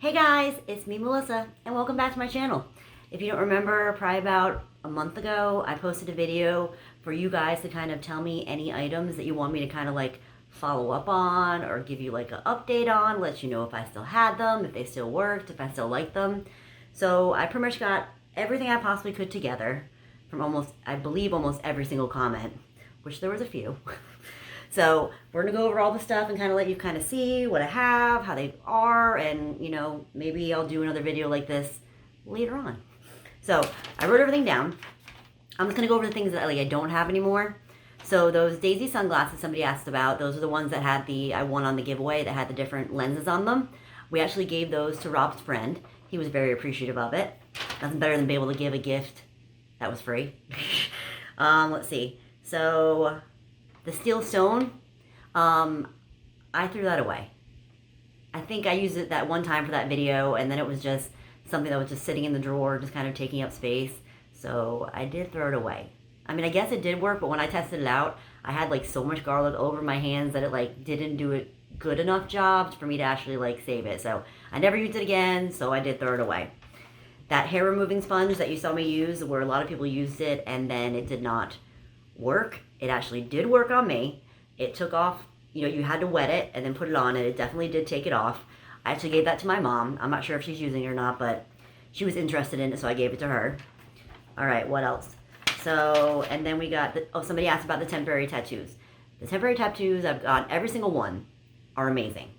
Hey guys, it's me Melissa, and welcome back to my channel. If you don't remember, probably about a month ago, I posted a video for you guys to kind of tell me any items that you want me to kind of like follow up on or give you like an update on, let you know if I still had them, if they still worked, if I still liked them. So I pretty much got everything I possibly could together from almost, I believe, almost every single comment, which there was a few. So we're gonna go over all the stuff and kind of let you kind of see what I have, how they are, and you know, maybe I'll do another video like this later on. So I wrote everything down. I'm just gonna go over the things that I don't have anymore. So those Daisy sunglasses somebody asked about, those are the ones that had the, I won on the giveaway that had the different lenses on them. We actually gave those to Rob's friend. He was very appreciative of it. Nothing better than being able to give a gift that was free. Let's see. So the steel stone, I threw that away. I think I used it that one time for that video, and then it was just something that was just sitting in the drawer, just kind of taking up space. So I did throw it away. I mean, I guess it did work, but when I tested it out, I had like so much garlic over my hands that it like didn't do a good enough job for me to actually like save it. So I never used it again, so I did throw it away. That hair removing sponge that you saw me use, where a lot of people used it and then it did not work, it actually did work on me. It took off, you know, you had to wet it and then put it on, and it definitely did take it off. I actually gave that to my mom. I'm not sure if she's using it or not, but she was interested in it, so I gave it to her. All right, what else? So, and then we got, somebody asked about the temporary tattoos. The temporary tattoos I've got, every single one, are amazing.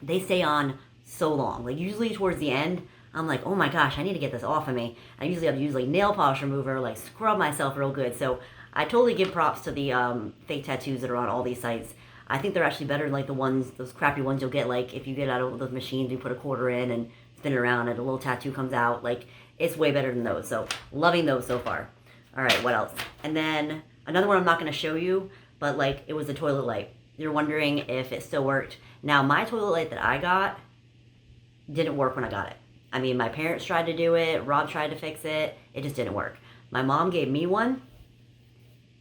They stay on so long. Like, usually towards the end, I'm like, oh my gosh, I need to get this off of me. I usually have to use like nail polish remover, like scrub myself real good. So I totally give props to the fake tattoos that are on all these sites. I think they're actually better than like the ones, those crappy ones you'll get like if you get out of those machines, you put a quarter in and spin it around and a little tattoo comes out. Like, it's way better than those. So loving those so far. All right, what else? And then another one I'm not going to show you, but like it was the toilet light. You're wondering if it still worked. Now, my toilet light that I got didn't work when I got it. I mean, my parents tried to do it. Rob tried to fix it. It just didn't work. My mom gave me one.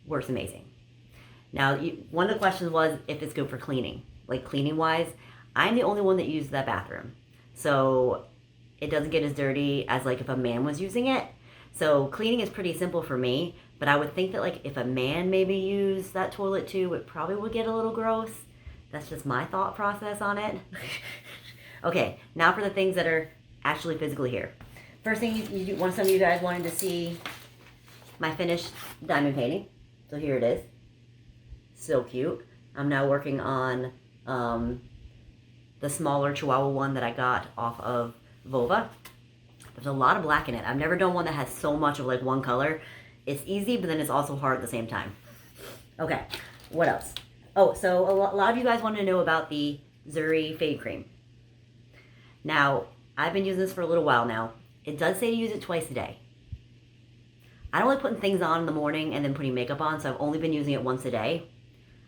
Works amazing. Now, one of the questions was if it's good for cleaning. Like, cleaning-wise, I'm the only one that used that bathroom. So it doesn't get as dirty as, like, if a man was using it. So cleaning is pretty simple for me. But I would think that, like, if a man maybe used that toilet too, it probably would get a little gross. That's just my thought process on it. Okay, now for the things that are actually physically here. First thing, some of you guys wanted to see my finished diamond painting. So here it is. So cute. I'm now working on the smaller Chihuahua one that I got off of Vova. There's a lot of black in it. I've never done one that has so much of like one color. It's easy, but then it's also hard at the same time. Okay, what else? Oh, so a lot of you guys wanted to know about the Zuri Fade Cream. Now, I've been using this for a little while now. It does say to use it twice a day. I don't like putting things on in the morning and then putting makeup on, so I've only been using it once a day.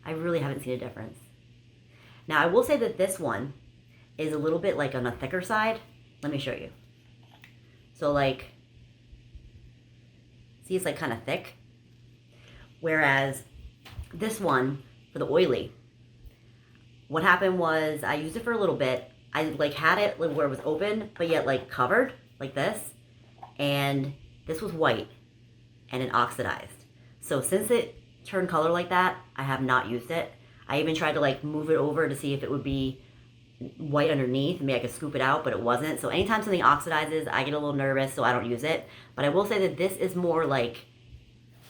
I really haven't seen a difference. Now, I will say that this one is a little bit like on the thicker side. Let me show you. So like, see, it's like kind of thick. Whereas this one, for the oily, what happened was I used it for a little bit. I like had it where it was open, but yet like covered like this. And this was white and it oxidized. So since it turned color like that, I have not used it. I even tried to like move it over to see if it would be white underneath. Maybe I could scoop it out, but it wasn't. So anytime something oxidizes, I get a little nervous, so I don't use it. But I will say that this is more like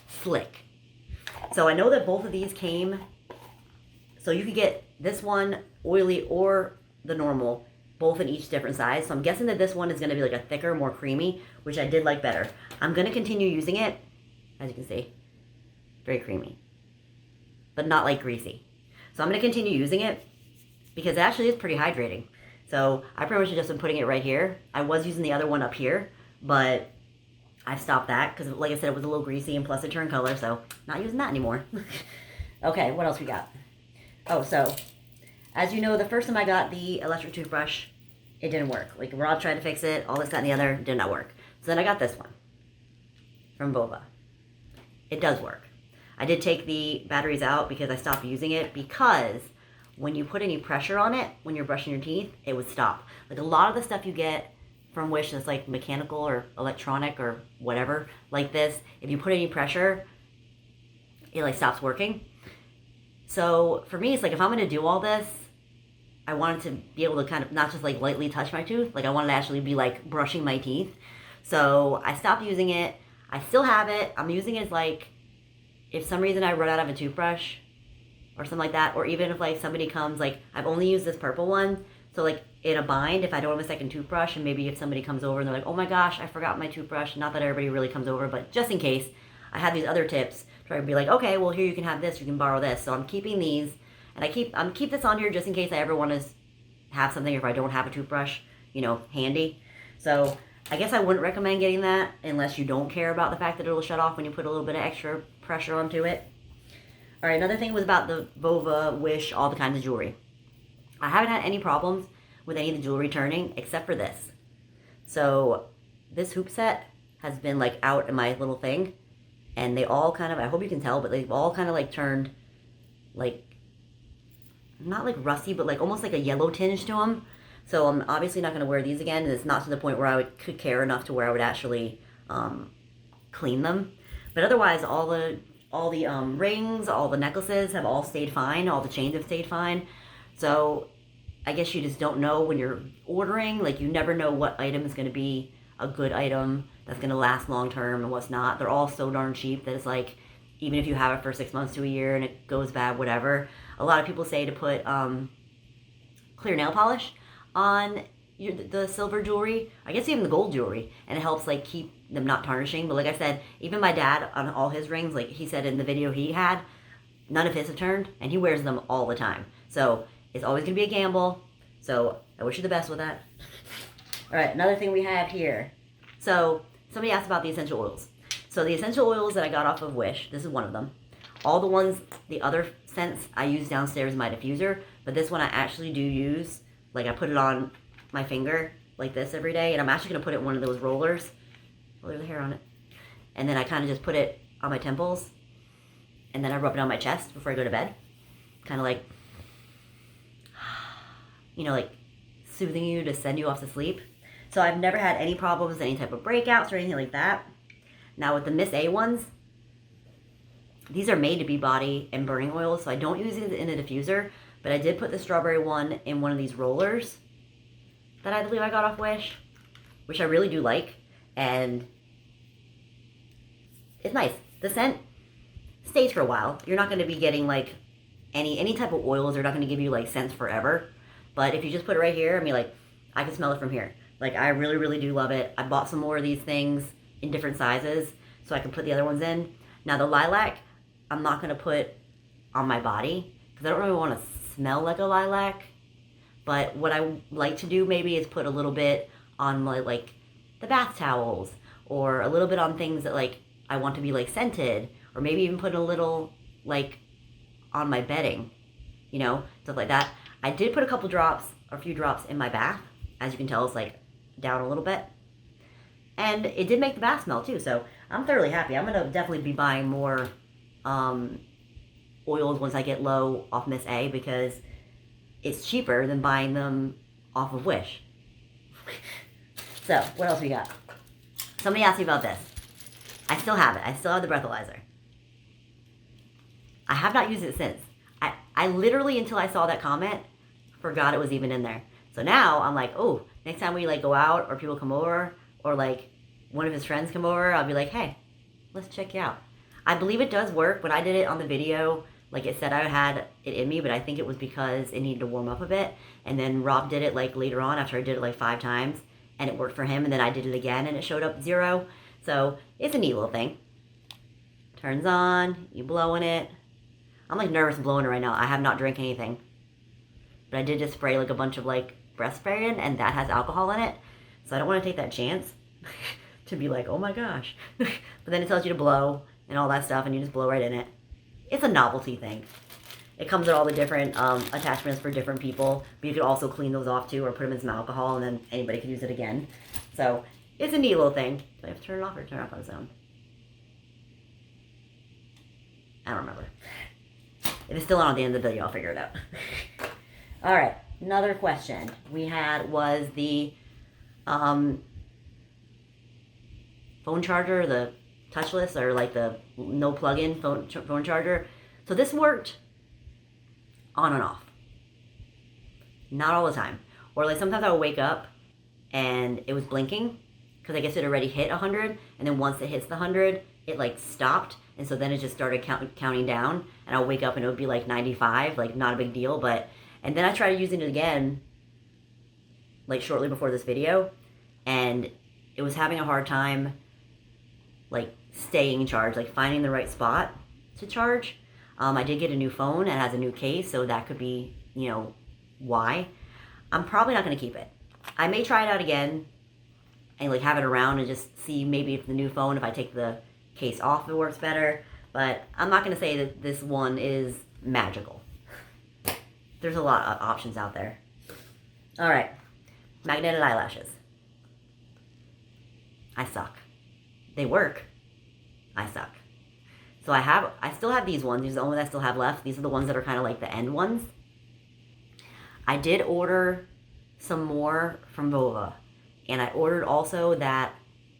slick. So I know that both of these came, so you could get this one oily or the normal, both in each different size. So I'm guessing that this one is going to be like a thicker, more creamy, which I did like better. I'm going to continue using it, as you can see, very creamy, but not like greasy. So I'm going to continue using it because it actually is pretty hydrating. So I pretty much just been putting it right here. I was using the other one up here, but I stopped that because, like I said, it was a little greasy and plus it turned color, so not using that anymore. Okay, what else we got? Oh, so as you know, the first time I got the electric toothbrush, it didn't work. Like, Rob tried to fix it, all this, that, and the other, did not work. So then I got this one from Vova. It does work. I did take the batteries out because I stopped using it because when you put any pressure on it, when you're brushing your teeth, it would stop. Like a lot of the stuff you get from Wish that's like mechanical or electronic or whatever, like this, if you put any pressure, it like stops working. So for me, it's like if I'm gonna do all this, I wanted to be able to kind of not just like lightly touch my tooth, like I wanted to actually be like brushing my teeth. So I stopped using it. I still have it. I'm using it as like, if some reason I run out of a toothbrush or something like that, or even if like somebody comes, like I've only used this purple one, so like in a bind, if I don't have a second toothbrush, and maybe if somebody comes over and they're like, oh my gosh, I forgot my toothbrush, not that everybody really comes over, but just in case, I have these other tips, try to be like, okay, well here you can have this, you can borrow this. So I'm keeping these, and I'm keep this on here just in case I ever want to have something, if I don't have a toothbrush, you know, handy. So I guess I wouldn't recommend getting that unless you don't care about the fact that it'll shut off when you put a little bit of extra pressure onto it. All right, another thing was about the Bova, Wish, all the kinds of jewelry. I haven't had any problems with any of the jewelry turning except for this. So this hoop set has been like out in my little thing, and they all kind of, I hope you can tell, but they've all kind of like turned like, not like rusty, but like almost like a yellow tinge to them. So I'm obviously not going to wear these again, and it's not to the point where could care enough to where I would actually clean them. But otherwise, all the rings, all the necklaces have all stayed fine. All the chains have stayed fine. So I guess you just don't know when you're ordering. Like you never know what item is going to be a good item that's going to last long term and what's not. They're all so darn cheap that it's like, even if you have it for 6 months to a year and it goes bad, whatever. A lot of people say to put clear nail polish on the silver jewelry, I guess even the gold jewelry, and it helps like keep them not tarnishing. But like I said, even my dad on all his rings, like he said in the video he had, none of his have turned, and he wears them all the time. So it's always gonna be a gamble. So I wish you the best with that. All right, another thing we have here. So somebody asked about the essential oils. So the essential oils that I got off of Wish, this is one of them. All the ones, the other scents I use downstairs in my diffuser, but this one I actually do use. Like I put it on my finger like this every day, and I'm actually gonna put it in one of those rollers. Oh, there's the hair on it. And then I kind of just put it on my temples, and then I rub it on my chest before I go to bed. Kind of like, you know, like soothing you to send you off to sleep. So I've never had any problems, any type of breakouts or anything like that. Now with the Miss A ones, these are made to be body and burning oils, so I don't use it in a diffuser, but I did put the strawberry one in one of these rollers that I believe I got off Wish, which I really do like, and it's nice. The scent stays for a while. You're not going to be getting like any type of oils are not going to give you like scents forever, but if you just put it right here, I mean, like I can smell it from here. Like I really, really do love it. I bought some more of these things in different sizes so I can put the other ones in. Now the lilac, I'm not going to put on my body because I don't really want to smell like a lilac. But what I like to do maybe is put a little bit on my, like the bath towels, or a little bit on things that like I want to be like scented, or maybe even put a little like on my bedding, you know, stuff like that. I did put a few drops in my bath. As you can tell, it's like down a little bit. And it did make the bath smell too, so I'm thoroughly happy. I'm going to definitely be buying more oils once I get low off Miss A, because it's cheaper than buying them off of Wish. So, what else we got? Somebody asked me about this. I still have it. I still have the breathalyzer. I have not used it since. I literally, until I saw that comment, forgot it was even in there. So now I'm like, oh, next time we like go out or people come over, or like one of his friends come over, I'll be like, hey, let's check you out. I believe it does work. When I did it on the video, like it said I had it in me, but I think it was because it needed to warm up a bit. And then Rob did it like later on after I did it like 5 times, and it worked for him. And then I did it again and it showed up 0. So it's a neat little thing. Turns on, you blow in it. I'm like nervous blowing it right now. I have not drank anything, but I did just spray like a bunch of like breath spray in, and that has alcohol in it. So I don't want to take that chance to be like, oh my gosh. But then it tells you to blow and all that stuff, and you just blow right in it. It's a novelty thing. It comes with all the different attachments for different people, but you could also clean those off too, or put them in some alcohol, and then anybody could use it again. So it's a neat little thing. Do I have to turn it off or turn it off on its own? I don't remember. If it's still on at the end of the video, I'll figure it out. All right, another question we had was the phone charger, the touchless, or like the no plug-in phone charger. So this worked on and off. Not all the time. Or like sometimes I would wake up and it was blinking because I guess it already hit 100, and then once it hits the 100, it like stopped, and so then it just started counting down, and I'll wake up and it would be like 95, like not a big deal, and then I tried using it again like shortly before this video, and it was having a hard time like staying charged, like finding the right spot to charge. I did get a new phone, it has a new case, so that could be, you know, why. I'm probably not going to keep it. I may try it out again and like have it around and just see maybe if the new phone, if I take the case off, it works better. But I'm not going to say that this one is magical. There's a lot of options out there. All right, magnetic eyelashes. I suck. They work. I suck. So I still have these ones. These are the only ones I still have left. These are the ones that are kind of like the end ones. I did order some more from Bova, and I ordered also that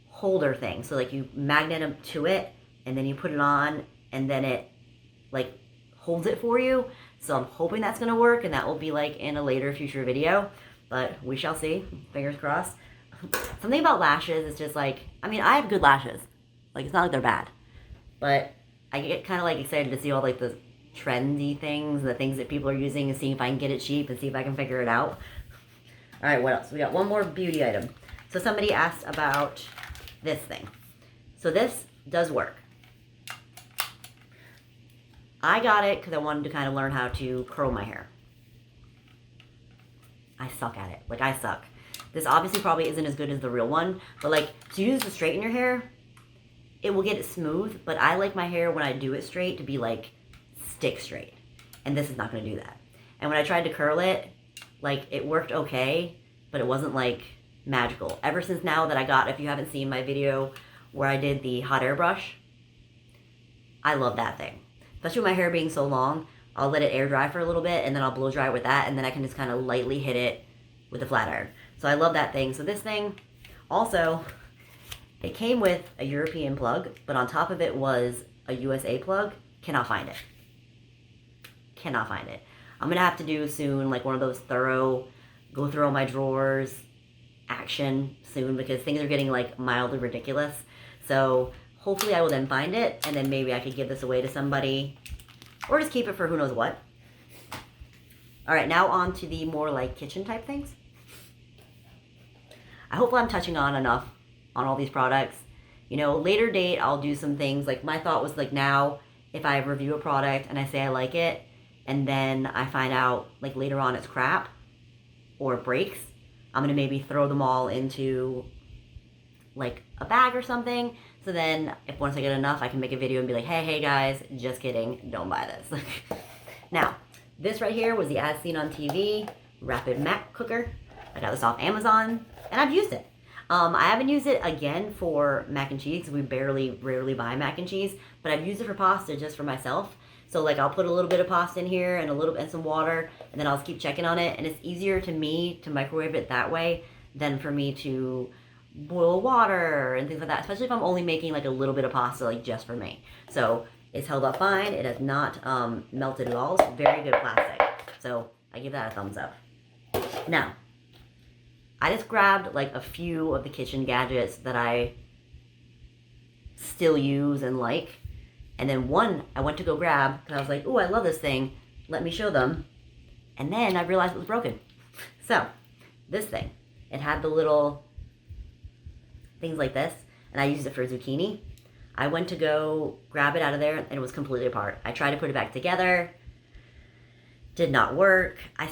holder thing. So like you magnet them to it, and then you put it on, and then it like holds it for you. So I'm hoping that's gonna work, and that will be like in a later future video, but we shall see. Fingers crossed. Something about lashes is just like, I mean, I have good lashes. Like, it's not like they're bad, but I get kind of like excited to see all like the trendy things, the things that people are using, and see if I can get it cheap and see if I can figure it out. All right, what else? We got one more beauty item. So somebody asked about this thing. So this does work. I got it because I wanted to kind of learn how to curl my hair. I suck at it. Like, I suck. This obviously probably isn't as good as the real one, but like to use to straighten your hair, it will get it smooth, but I like my hair when I do it straight to be like stick straight, and this is not going to do that. And when I tried to curl it, like it worked okay, but it wasn't like magical. Ever since now that I got, if you haven't seen my video where I did the hot air brush, I love that thing. Especially with my hair being so long, I'll let it air dry for a little bit, and then I'll blow dry it with that, and then I can just kind of lightly hit it with the flat iron. So I love that thing. So this thing, also, it came with a European plug, but on top of it was a USA plug. Cannot find it. Cannot find it. I'm going to have to do soon like one of those thorough, go through all my drawers action soon, because things are getting like mildly ridiculous. So hopefully I will then find it, and then maybe I could give this away to somebody, or just keep it for who knows what. All right, now on to the more like kitchen type things. I hope I'm touching on enough on all these products. You know, later date, I'll do some things. Like my thought was like now, if I review a product and I say I like it, and then I find out like later on it's crap or it breaks, I'm gonna maybe throw them all into like a bag or something. So then if once I get enough, I can make a video and be like, hey guys, just kidding, don't buy this. Now, this right here was the As Seen on TV Rapid Mac Cooker. I got this off Amazon, and I've used it. I haven't used it again for mac and cheese, because we rarely buy mac and cheese, but I've used it for pasta just for myself. So like I'll put a little bit of pasta in here and some water, and then I'll just keep checking on it, and it's easier to me to microwave it that way than for me to boil water and things like that, especially if I'm only making like a little bit of pasta like just for me. So it's held up fine. It has not melted at all. It's very good plastic. So I give that a thumbs up. Now, I just grabbed like a few of the kitchen gadgets that I still use and like. And then one I went to go grab, because I was like, oh, I love this thing. Let me show them. And then I realized it was broken. So, this thing. It had the little things like this, and I used it for zucchini. I went to go grab it out of there, and it was completely apart. I tried to put it back together. Did not work. I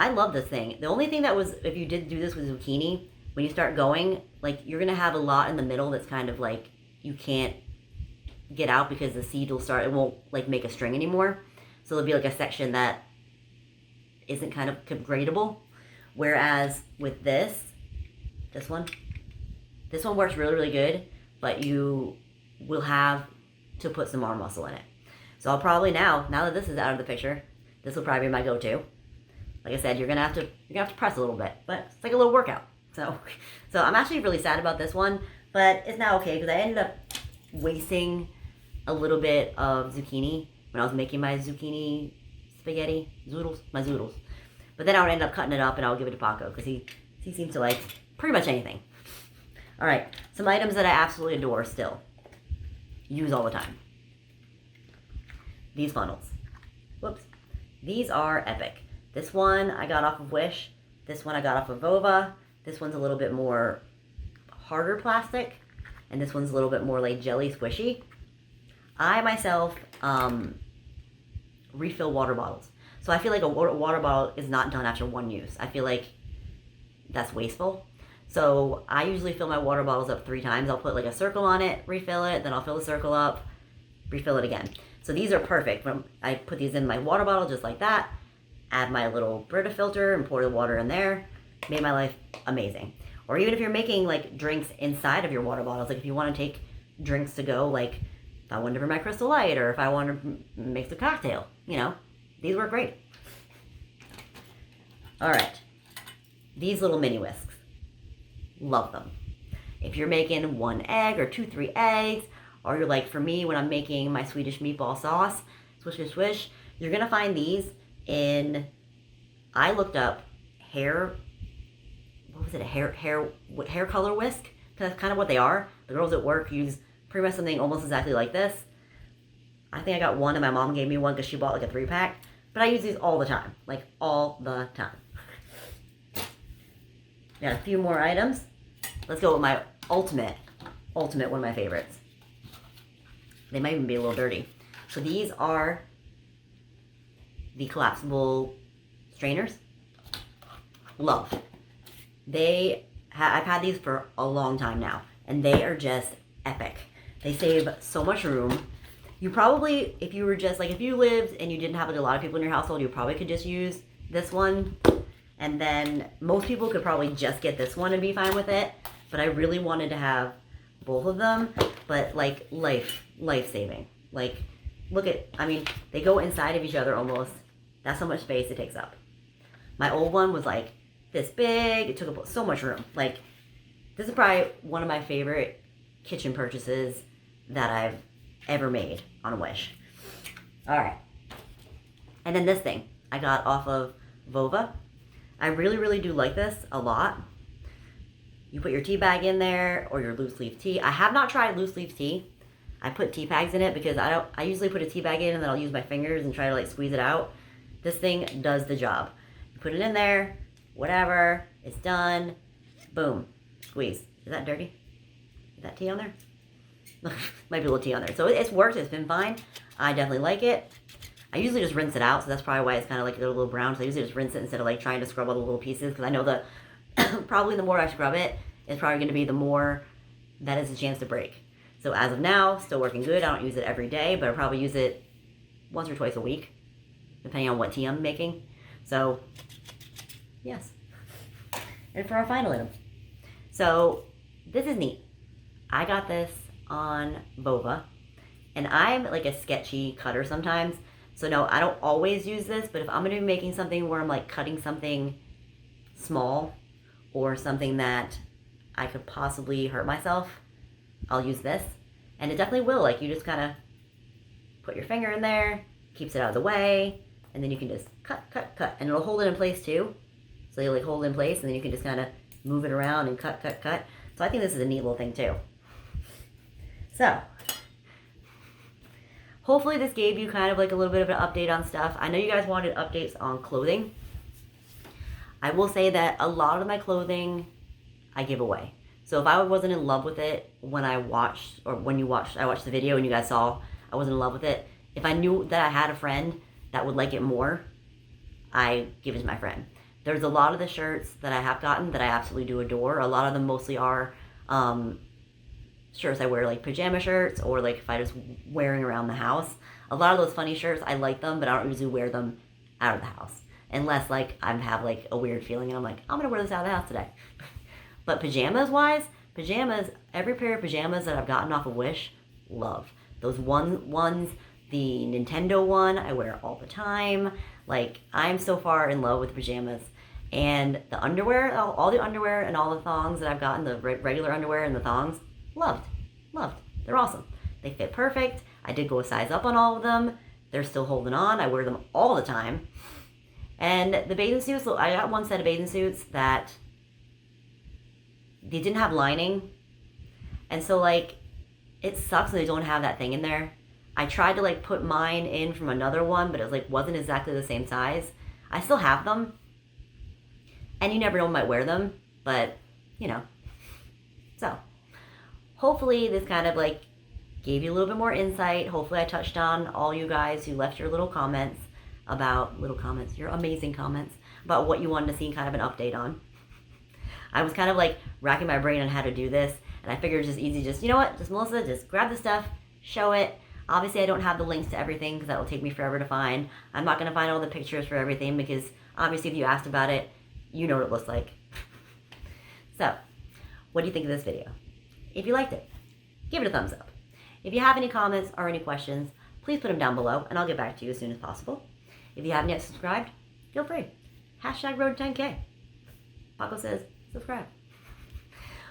love this thing. The only thing that was, if you did do this with zucchini, when you start going, like, you're going to have a lot in the middle that's kind of like, you can't get out because the seed will start, it won't, like, make a string anymore. So there'll be, like, a section that isn't kind of gradable. Whereas with this one works really good, but you will have to put some arm muscle in it. So I'll probably now that this is out of the picture, this will probably be my go-to. like I said, you're gonna have to press a little bit, but it's like a little workout. So I'm actually really sad about this one, but it's now okay because I ended up wasting a little bit of zucchini when I was making my zucchini spaghetti zoodles. But then I would end up cutting it up and I would give it to Paco because he seems to like pretty much anything. All right, some items that I absolutely adore still. Use all the time. These funnels. Whoops. These are epic. This one I got off of Wish. This one I got off of Vova. This one's a little bit more harder plastic. And this one's a little bit more like jelly squishy. I myself refill water bottles. So I feel like a water bottle is not done after one use. I feel like that's wasteful. So I usually fill my water bottles up 3 times. I'll put like a circle on it, refill it, then I'll fill the circle up, refill it again. So these are perfect. When I put these in my water bottle just like that, add my little Brita filter and pour the water in there. Made my life amazing. Or even if you're making like drinks inside of your water bottles, like if you want to take drinks to go, like if I wanted to bring my Crystal Light or if I wanted to mix a cocktail, you know, these work great. All right, these little mini whisks. Love them. If you're making 1 egg or 2-3 eggs, or you're like for me when I'm making my Swedish meatball sauce, swish, swish, swish, you're gonna find these in, I looked up hair, what was it, a hair color whisk? Because that's kind of what they are. The girls at work use pretty much something almost exactly like this. I think I got one and my mom gave me one because she bought like a 3-pack. But I use these all the time, like all the time. Got a few more items. Let's go with my ultimate one of my favorites. They might even be a little dirty. So these are the collapsible strainers. Love. I've had these for a long time now, and they are just epic. They save so much room. You probably, if you lived and you didn't have like a lot of people in your household, you probably could just use this one. And then most people could probably just get this one and be fine with it. But I really wanted to have both of them, but like life-saving. Like, they go inside of each other almost. That's how much space it takes up. My old one was like this big. It took up so much room. Like, this is probably one of my favorite kitchen purchases that I've ever made on a Wish. All right. And then this thing I got off of Vova. I really, really do like this a lot. You put your tea bag in there or your loose leaf tea. I have not tried loose leaf tea. I put tea bags in it because I usually put a tea bag in and then I'll use my fingers and try to like squeeze it out. This thing does the job. You put it in there, whatever, it's done. Boom, squeeze. Is that dirty? Is that tea on there? Might be a little tea on there. So it's worked, it's been fine. I definitely like it. I usually just rinse it out, so that's probably why it's kind of like a little brown. So I usually just rinse it instead of like trying to scrub all the little pieces, because I know that probably the more I scrub it, it's probably going to be the more that is a chance to break. So as of now, still working good. I don't use it every day, but I probably use it once or twice a week, depending on what tea I'm making. So, yes. And for our final item. So, this is neat. I got this on Vova, and I'm like a sketchy cutter sometimes. So no, I don't always use this, but if I'm going to be making something where I'm like cutting something small or something that I could possibly hurt myself, I'll use this. And it definitely will. Like, you just kind of put your finger in there, keeps it out of the way, and then you can just cut. And it'll hold it in place too. So you like hold it in place, and then you can just kind of move it around and cut. So I think this is a neat little thing too. So, hopefully this gave you kind of like a little bit of an update on stuff. I know you guys wanted updates on clothing. I will say that a lot of my clothing I give away. So if I wasn't in love with it when I watched, or when you watched, I watched the video and you guys saw I wasn't in love with it. If I knew that I had a friend that would like it more, I give it to my friend. There's a lot of the shirts that I have gotten that I absolutely do adore. A lot of them mostly are shirts I wear, like pajama shirts, or like if I just wearing around the house. A lot of those funny shirts, I like them, but I don't usually wear them out of the house. Unless like I have like a weird feeling and I'm like, I'm gonna wear this out of the house today. But pajamas wise, every pair of pajamas that I've gotten off of Wish, love. Those ones, The Nintendo one, I wear all the time. Like, I'm so far in love with pajamas. And the underwear, all the underwear and all the thongs that I've gotten, the regular underwear and the thongs, loved. They're awesome. They fit perfect. I did go a size up on all of them. They're still holding on. I wear them all the time. And the bathing suits, I got one set of bathing suits that they didn't have lining. And so, like, it sucks when they don't have that thing in there. I tried to, like, put mine in from another one, but it was, like, wasn't exactly the same size. I still have them. And you never know when I might wear them, but, you know. So, hopefully this kind of, like, gave you a little bit more insight. Hopefully I touched on all you guys who left your little comments, your amazing comments, about what you wanted to see kind of an update on. I was kind of, like, racking my brain on how to do this, and I figured it's just easy, you know what, Melissa, just grab the stuff, show it. Obviously, I don't have the links to everything because that will take me forever to find. I'm not going to find all the pictures for everything because, obviously, if you asked about it, you know what it looks like. So, what do you think of this video? If you liked it, give it a thumbs up. If you have any comments or any questions, please put them down below, and I'll get back to you as soon as possible. If you haven't yet subscribed, feel free. #road to 10K. Paco says, subscribe.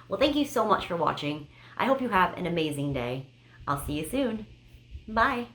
Well, thank you so much for watching. I hope you have an amazing day. I'll see you soon. Bye.